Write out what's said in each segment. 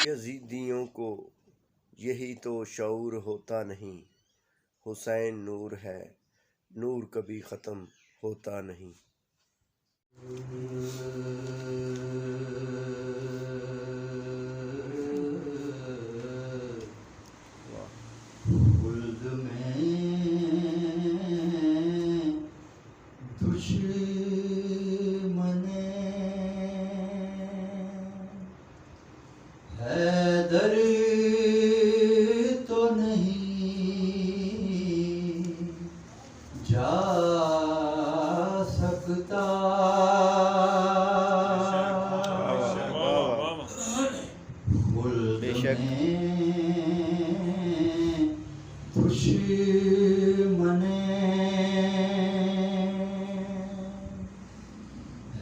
यजीदियों को यही तो शऊर होता नहीं, हुसैन नूर है, नूर कभी ख़त्म होता नहीं। खुल्द में दुश्मने हैदर तो नहीं जा सकता, खुल्द में दुश्मने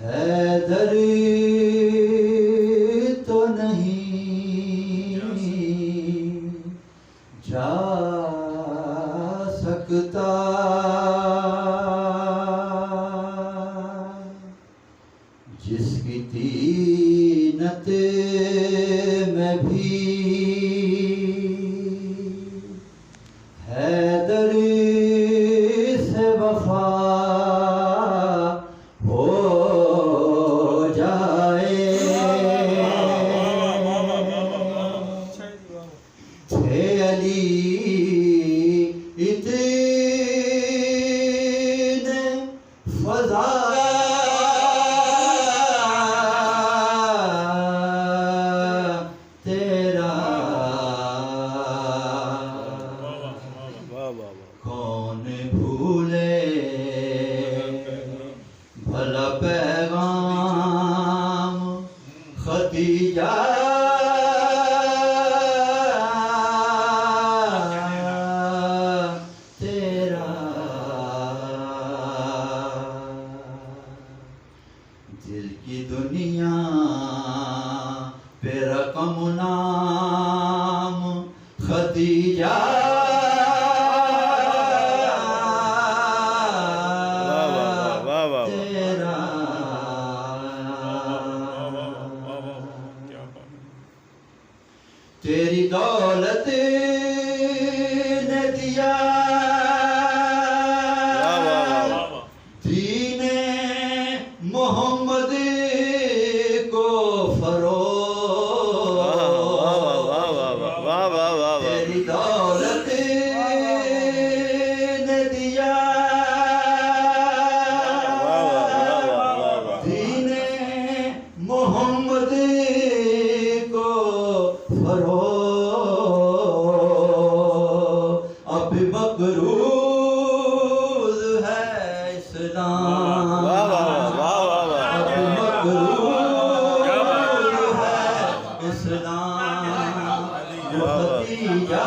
हैदर तो नहीं जा सकता, जिसकी तीनत में भी हैदर से वफा हो जाए। थे अली इतने फज़ा तेरा कौन भूले भला पैगाम खदीजा तेरा, दिल की दुनिया पे रकम नाम खदीजा तेरा, तेरी दौलत ने दिया दीने मोहम्मद को फरोग, तेरी दौलत ने दिया दीने मोहम्मद को फरोग, अब मकरूज है इस्लाम, अब मकरूज है इस्लाम, जो भतीजा